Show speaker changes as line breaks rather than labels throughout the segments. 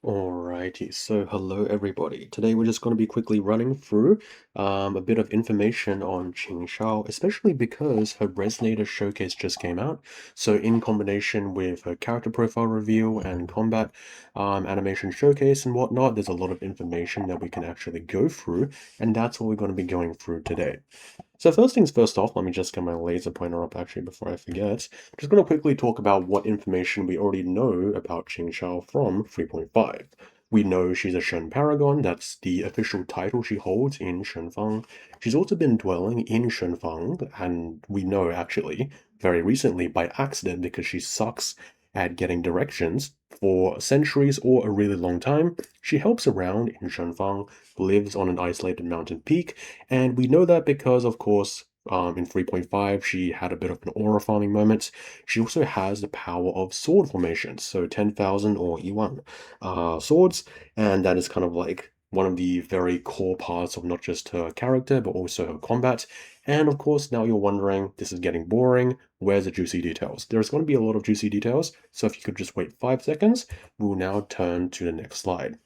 Alrighty, so hello everybody. Today we're just going to be quickly running through a bit of information on Qingxiao, especially because her Resonator Showcase just came out. So in combination with her character profile reveal and combat animation showcase and whatnot, there's a lot of information that we can actually go through, and that's what we're going to be going through today. So first things first off, let me just get my laser pointer up actually before I forget. I'm just going to quickly talk about what information we already know about Qingxiao from 3.5. We know she's a Shen Paragon, that's the official title she holds in Shenfang. She's also been dwelling in Shenfang, and we know actually very recently by accident because she sucks at getting directions for centuries or a really long time. She helps around in Shenfang, lives on an isolated mountain peak, and we know that because, of course, in 3.5, she had a bit of an aura farming moment. She also has the power of sword formations, so 10,000 or Yuan swords, and that is kind of like one of the very core parts of not just her character, but also her combat. And of course, now you're wondering, this is getting boring, where's the juicy details? There's going to be a lot of juicy details, so if you could just wait 5 seconds, we'll now turn to the next slide.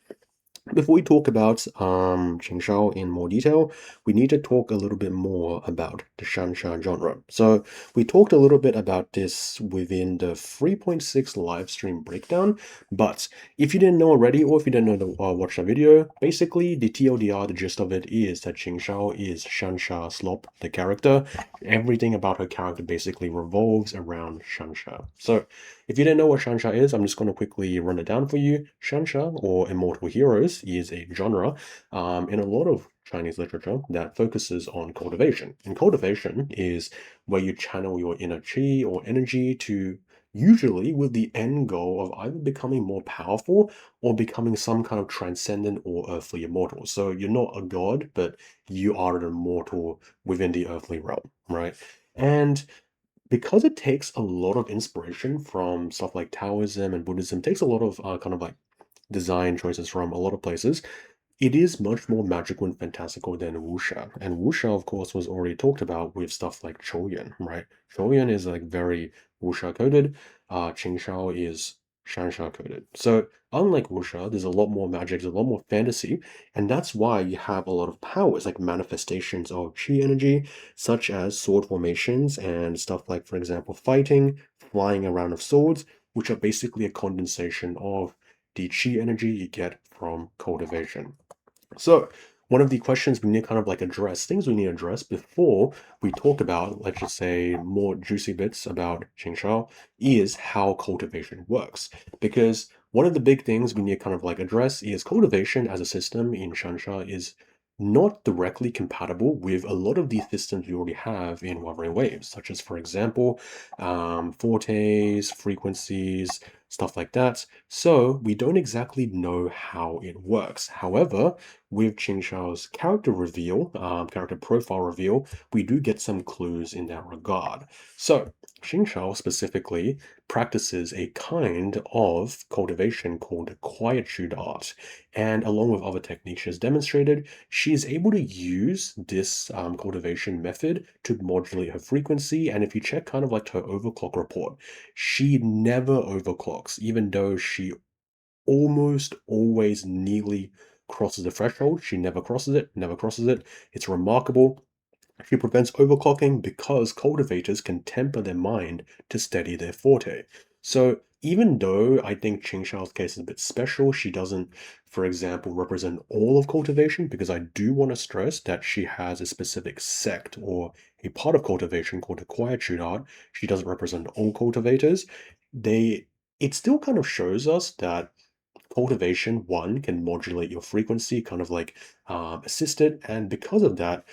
Before we talk about Qingxiao in more detail, we need to talk a little bit more about the Shansha genre. So we talked a little bit about this within the 3.6 live stream breakdown, but if you didn't know already, or if you didn't know watch the video, basically the TLDR, the gist of it is that Qingxiao is Shansha Slop, the character. Everything about her character basically revolves around Shansha. So if you didn't know what Shansha is, I'm just going to quickly run it down for you. Shansha, or Immortal Heroes, is a genre in a lot of Chinese literature that focuses on cultivation. And cultivation is where you channel your inner chi or energy to usually with the end goal of either becoming more powerful or becoming some kind of transcendent or earthly immortal. So you're not a god, but you are an immortal within the earthly realm, right? And because it takes a lot of inspiration from stuff like Taoism and Buddhism, takes a lot of kind of like design choices from a lot of places. It is much more magical and fantastical than wuxia. And wuxia, of course, was already talked about with stuff like Chouyan, right? Chouyan is like very wuxia coded. Qingxiao is shansha coded. So unlike wuxia, there's a lot more magic, there's a lot more fantasy, and that's why you have a lot of powers, like manifestations of chi energy, such as sword formations and stuff like, for example, fighting, flying around of swords, which are basically a condensation of the chi energy you get from cultivation. So, one of the questions we need to kind of like address, things we need to address before we talk about, let's just say, more juicy bits about Qingshao, is how cultivation works. Because one of the big things we need to kind of like address is cultivation as a system in Shansha is not directly compatible with a lot of the systems we already have in Wuthering Waves, such as, for example, fortes, frequencies, stuff like that. So we don't exactly know how it works. However, with Qingxiao's character reveal, character profile reveal, we do get some clues in that regard. So, Qingxiao specifically practices a kind of cultivation called quietude art, and along with other techniques she has demonstrated, she is able to use this cultivation method to modulate her frequency. And if you check kind of like her overclock report, she never overclocks, even though she almost always nearly crosses the threshold. She never crosses it, never crosses it. It's remarkable. She prevents overclocking because cultivators can temper their mind to steady their forte. So even though I think Qingxiao's case is a bit special, she doesn't, for example, represent all of cultivation, because I do want to stress that she has a specific sect or a part of cultivation called the quietude art. She doesn't represent all cultivators. It still kind of shows us that cultivation, one, can modulate your frequency, kind of like assist it. And because of that,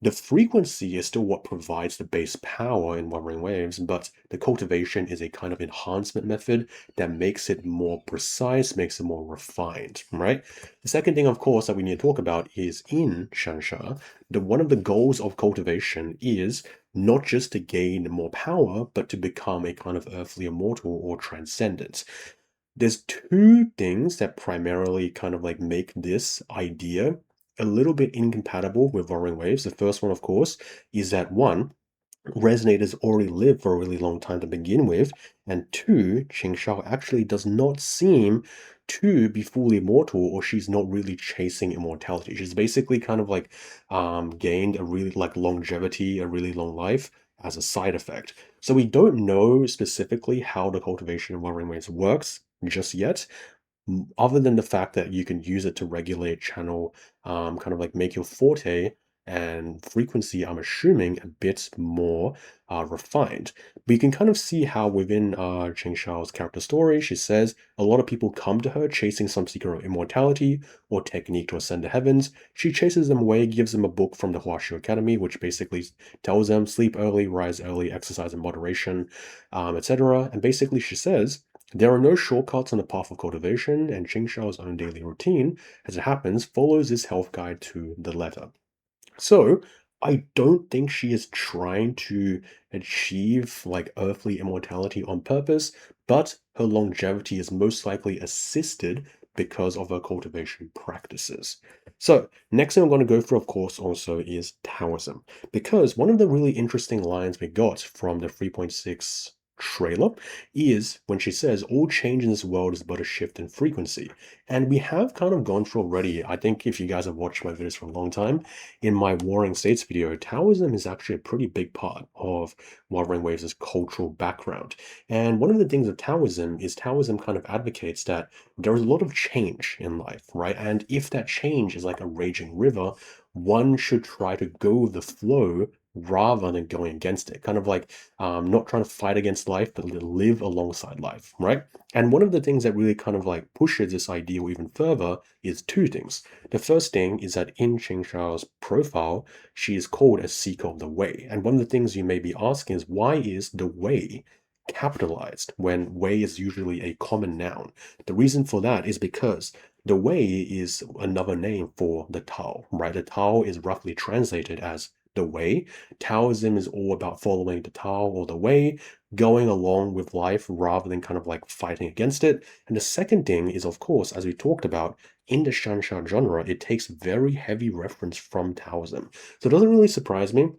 the frequency is still what provides the base power in Wuthering Waves, but the cultivation is a kind of enhancement method that makes it more precise, makes it more refined, right? The second thing, of course, that we need to talk about is in Shansha, one of the goals of cultivation is not just to gain more power, but to become a kind of earthly immortal or transcendent. There's two things that primarily kind of like make this idea a little bit incompatible with Wuthering Waves. The first one, of course, is that one, resonators already live for a really long time to begin with, and two, Qingxiao actually does not seem to be fully immortal, or she's not really chasing immortality. She's basically kind of like gained a really like longevity, a really long life as a side effect. So we don't know specifically how the cultivation of Wuthering Waves works just yet, other than the fact that you can use it to regulate channel, kind of like make your forte and frequency, I'm assuming, a bit more refined. But you can kind of see how within Qingxiao's character story, she says a lot of people come to her chasing some secret of immortality or technique to ascend the heavens. She chases them away, gives them a book from the Huashu Academy, which basically tells them sleep early, rise early, exercise in moderation, etc. And basically she says, there are no shortcuts on the path of cultivation, and Qingxiao's own daily routine, as it happens, follows this health guide to the letter. So, I don't think she is trying to achieve like earthly immortality on purpose, but her longevity is most likely assisted because of her cultivation practices. So, next thing I'm going to go through, of course, also is Taoism, because one of the really interesting lines we got from the 3.6 trailer is when she says, all change in this world is but a shift in frequency. And we have kind of gone through already, I think if you guys have watched my videos for a long time, in my Warring States video, Taoism is actually a pretty big part of Wuthering Waves' cultural background. And one of the things of Taoism is Taoism kind of advocates that there is a lot of change in life, right? And if that change is like a raging river, one should try to go with the flow rather than going against it. Kind of like not trying to fight against life, but live alongside life, right? And one of the things that really kind of like pushes this ideal even further is two things. The first thing is that in Qingxiao's profile, she is called a seeker of the way. And one of the things you may be asking is, why is the way capitalized when way is usually a common noun? The reason for that is because the way is another name for the Tao, right? The Tao is roughly translated as the way. Taoism is all about following the Tao or the way, going along with life rather than kind of like fighting against it. And the second thing is, of course, as we talked about, in the Shansha genre, it takes very heavy reference from Taoism. So it doesn't really surprise me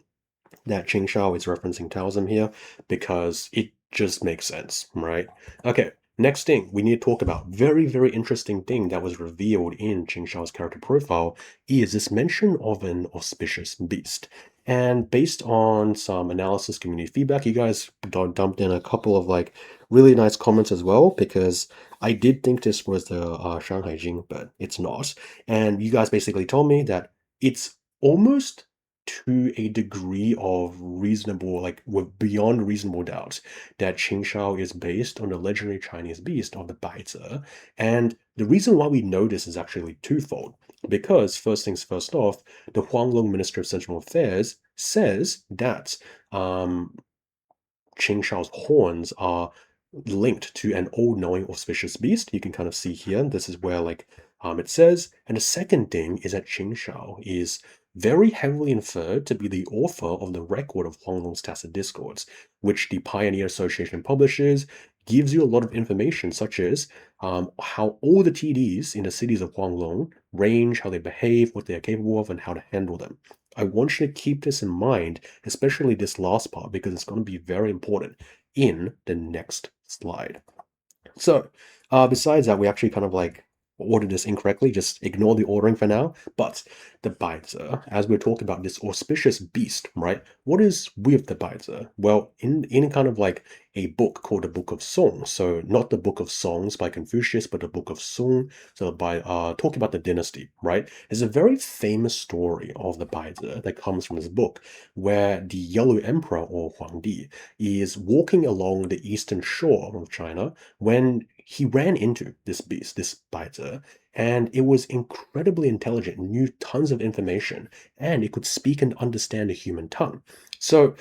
that Qingxiao is referencing Taoism here because it just makes sense, right? Okay, next thing we need to talk about, very, very interesting thing that was revealed in Qingxiao's character profile is this mention of an auspicious beast. And based on some analysis, community feedback, you guys dumped in a couple of like really nice comments as well, because I did think this was the Shanghai Jing, but it's not. And you guys basically told me that it's almost to a degree of reasonable, like with beyond reasonable doubt, that Qingxiao is based on the legendary Chinese beast of the Baizi. And the reason why we know this is actually twofold. Because first things first off, the Huanglong Minister of Central Affairs says that Qingxiao's horns are linked to an all-knowing auspicious beast. You can kind of see here, this is where like it says. And the second thing is that Qingxiao is very heavily inferred to be the author of the record of Huanglong's tacit discords, which the Pioneer Association publishes, gives you a lot of information, such as how all the TDs in the cities of Huanglong range, how they behave, what they are capable of, and how to handle them. I want you to keep this in mind, especially this last part, because it's going to be very important in the next slide. So, besides that, we actually kind of like ordered this incorrectly. Just ignore the ordering for now. But the Baizi, as we're talking about this auspicious beast, right? What is with the Baizi? Well, in kind of like a book called the Book of Songs. So not the Book of Songs by Confucius, but the Book of Song. So by talking about the dynasty, right? There's a very famous story of the Baizi that comes from this book, where the Yellow Emperor or Huangdi is walking along the eastern shore of China when he ran into this beast, this Baizi, and it was incredibly intelligent, knew tons of information, and it could speak and understand a human tongue. So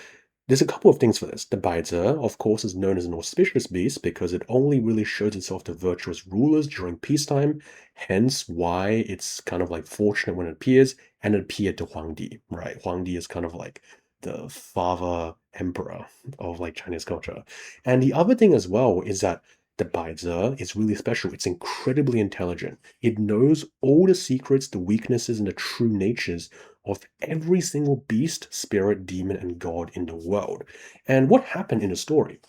there's a couple of things for this. The Baizi, of course, is known as an auspicious beast because it only really shows itself to virtuous rulers during peacetime, hence why it's kind of like fortunate when it appears, and it appeared to Huangdi, right? Huangdi is kind of like the father emperor of like Chinese culture. And the other thing as well is that the Baizi is really special. It's incredibly intelligent. It knows all the secrets, the weaknesses, and the true natures of every single beast, spirit, demon, and god in the world. And what happened in the story?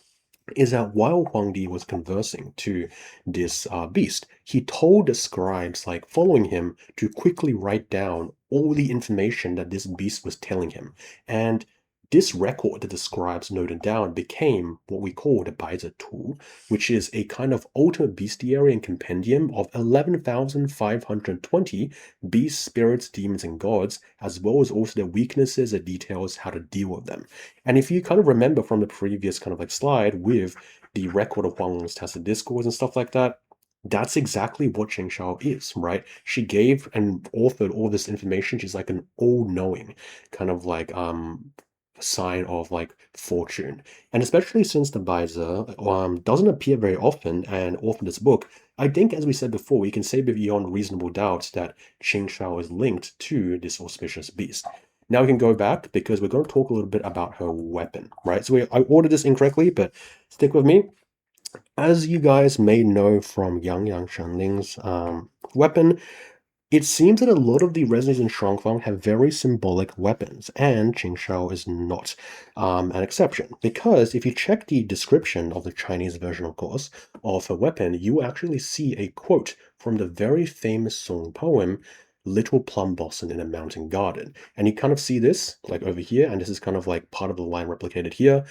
is that while Huangdi was conversing to this beast, he told the scribes, like following him, to quickly write down all the information that this beast was telling him. And this record that the scribes noted down became what we call the Baizi Tu, which is a kind of ultimate bestiary and compendium of 11,520 beasts, spirits, demons, and gods, as well as also their weaknesses and details how to deal with them. And if you kind of remember from the previous kind of like slide with the record of Huang Long's tacit discourse and stuff like that, that's exactly what Qingxiao is, right? She gave and authored all this information. She's like an all-knowing kind of like sign of like fortune. And especially since the Baizi doesn't appear very often and often this book, I think as we said before, we can say beyond reasonable doubt that Qingxiao is linked to this auspicious beast. Now we can go back because we're going to talk a little bit about her weapon, right? So I ordered this incorrectly, but stick with me. As you guys may know from Yang Shenling's weapon, it seems that a lot of the resonates in Shuangfang have very symbolic weapons, and Qingxiao is not an exception. Because if you check the description of the Chinese version, of course, of a weapon, you actually see a quote from the very famous Song poem, Little Plum Blossom in a Mountain Garden. And you kind of see this, like over here, and this is kind of like part of the line replicated here.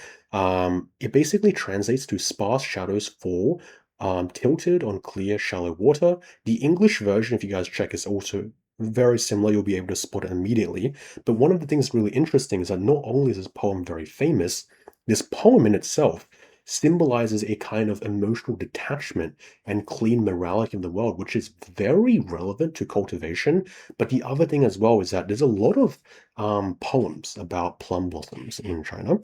It basically translates to sparse shadows fall tilted on clear, shallow water. The English version, if you guys check, is also very similar. You'll be able to spot it immediately. But one of the things really interesting is that not only is this poem very famous, this poem in itself symbolizes a kind of emotional detachment and clean morality of the world, which is very relevant to cultivation. But the other thing as well is that there's a lot of poems about plum blossoms in China.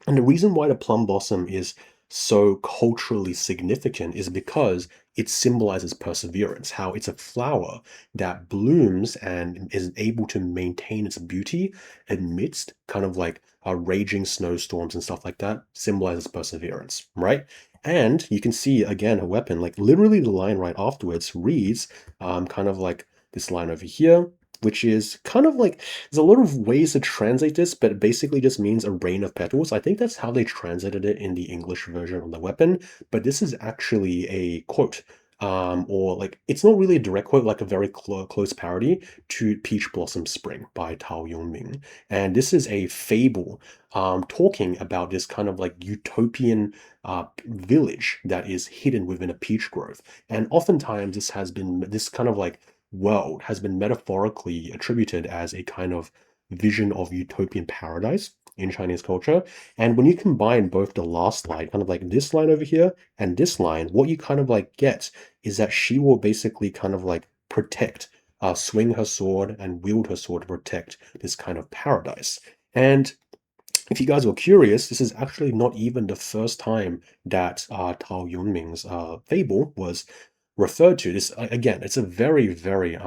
And the reason why the plum blossom is so culturally significant is because it symbolizes perseverance, how it's a flower that blooms and is able to maintain its beauty amidst kind of like raging snowstorms and stuff like that, symbolizes perseverance, right? And you can see again a weapon, like literally the line right afterwards reads kind of like this line over here, which is kind of like there's a lot of ways to translate this, but it basically just means a rain of petals. I think that's how they translated it in the English version of the weapon, but this is actually a quote. Or like it's not really a direct quote, like a very close parody to Peach Blossom Spring by Tao Yongming. And this is a fable talking about this kind of like utopian village that is hidden within a peach grove. And oftentimes this kind of like world has been metaphorically attributed as a kind of vision of utopian paradise in Chinese culture. And when you combine both the last line, kind of like this line over here, and this line, what you kind of like get is that she will basically kind of like protect, swing her sword and wield her sword to protect this kind of paradise. And if you guys were curious, this is actually not even the first time that Tao Yunming's fable was referred to. This again, it's a very, very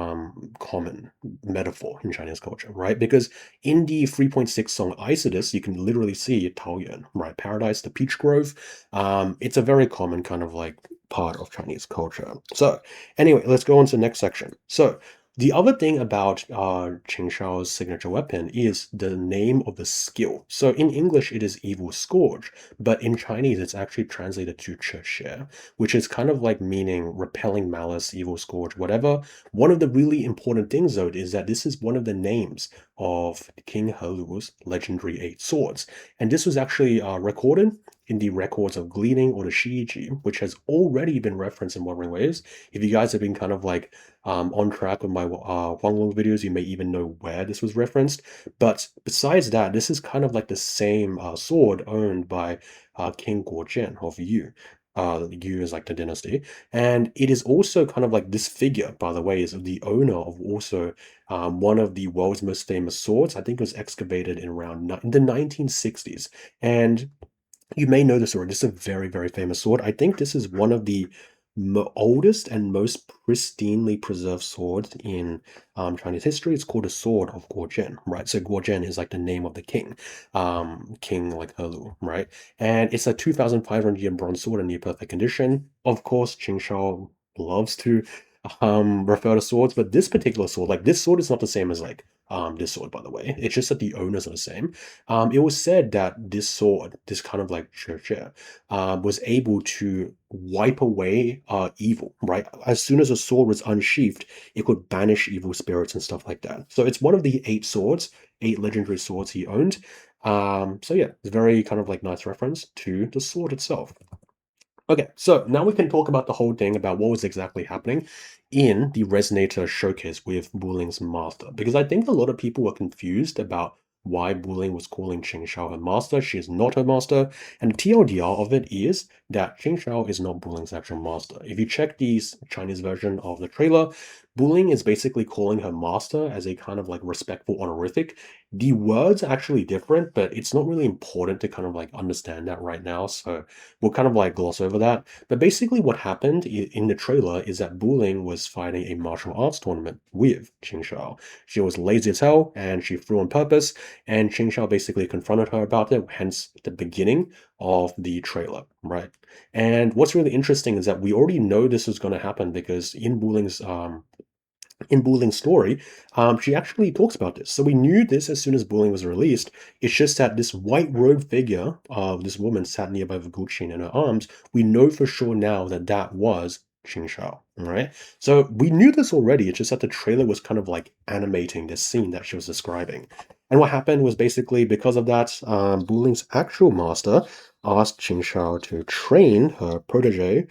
common metaphor in Chinese culture, right? Because in the 3.6 song Isidus, you can literally see Taoyuan, right? Paradise, the peach grove. It's a very common kind of like part of Chinese culture. So anyway, let's go on to the next section. So the other thing about Qingxiao's signature weapon is the name of the skill. So in English, it is Evil Scourge, but in Chinese, it's actually translated to Che, which is kind of like meaning repelling malice, evil scourge, whatever. One of the really important things, though, is that this is one of the names of King Helu's legendary 8 swords. And this was actually recorded in the records of Gleaning or the Shiji, which has already been referenced in Wuthering Waves. If you guys have been kind of like on track with my Huanglong videos, you may even know where this was referenced. But besides that, this is kind of like the same sword owned by King Guozhen of Yu. Yu is like the dynasty. And it is also kind of like this figure, by the way, is the owner of also one of the world's most famous swords. I think it was excavated in around in the 1960s. And you may know this sword. This is a very, very famous sword. I think this is one of the oldest and most pristinely preserved swords in Chinese history. It's called the Sword of Guozhen, right? So Guozhen is like the name of the king, king like Helu, right? And it's a 2,500 year bronze sword in near perfect condition. Of course, Qingxiao loves to refer to swords, but this particular sword, like this sword is not the same as like this sword, by the way. It's just that the owners are the same. It was said that this sword, this kind of like churcher, was able to wipe away evil, right? As soon as a sword was unsheathed, it could banish evil spirits and stuff like that. So it's one of the eight swords, eight legendary swords he owned. So yeah, it's a very kind of like nice reference to the sword itself. Okay, so now we can talk about the whole thing about what was exactly happening in the Resonator showcase with Wuling's master. Because I think a lot of people were confused about why Wuling was calling Qingxiao her master. She is not her master. And the TLDR of it is that Qingxiao is not Wuling's actual master. If you check the Chinese version of the trailer, Wuling is basically calling her master as a kind of like respectful honorific. The words are actually different, but it's not really important to kind of like understand that right now. So we'll kind of like gloss over that. But basically, what happened in the trailer is that Buling was fighting a martial arts tournament with Qingxiao. She was lazy as hell and she threw on purpose, and Qingxiao basically confronted her about it, hence the beginning of the trailer, right? And what's really interesting is that we already know this is going to happen because in Buling's story, she actually talks about this. So we knew this as soon as Buling was released. It's just that this white robed figure of this woman sat nearby with Guqin in her arms. We know for sure now that that was Qingxiao, right? So we knew this already. It's just that the trailer was kind of like animating this scene that she was describing. And what happened was basically because of that, Buling's actual master asked Qingxiao to train her protege.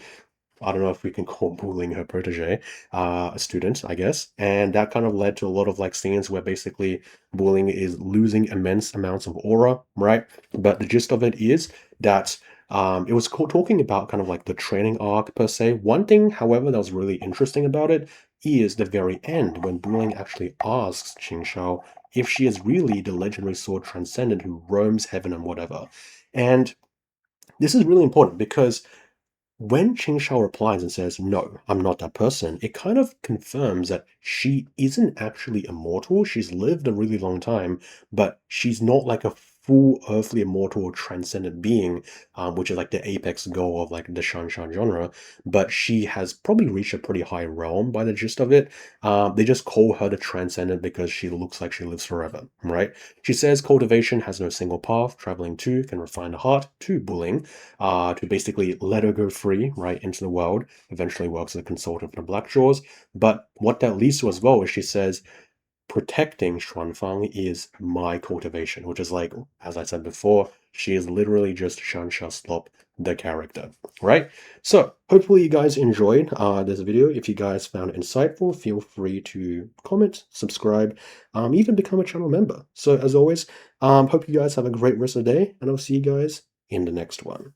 I don't know if we can call bullying her protege, a student, I guess. And that kind of led to a lot of like scenes where basically bullying is losing immense amounts of aura, right? But the gist of it is that it was talking about kind of like the training arc per se. One thing, however, that was really interesting about it is the very end when bullying actually asks Qingxiao if she is really the legendary sword transcendent who roams heaven and whatever. And this is really important because when Qingxiao replies and says, "No, I'm not that person," it kind of confirms that she isn't actually immortal. She's lived a really long time, but she's not like a full earthly immortal transcendent being, which is like the apex goal of like the Shanshan genre. But she has probably reached a pretty high realm by the gist of it. They just call her the transcendent because she looks like she lives forever, right? She says cultivation has no single path. Traveling to can refine the heart to bullying to basically let her go free, right, into the world. Eventually works as a consultant for the Black Shores. But what that leads to as well is she says, protecting Xuanfang is my cultivation, which is like, as I said before, she is literally just Shan Slop, the character, right? So hopefully you guys enjoyed this video. If you guys found it insightful, feel free to comment, subscribe, even become a channel member. So as always, hope you guys have a great rest of the day, and I'll see you guys in the next one.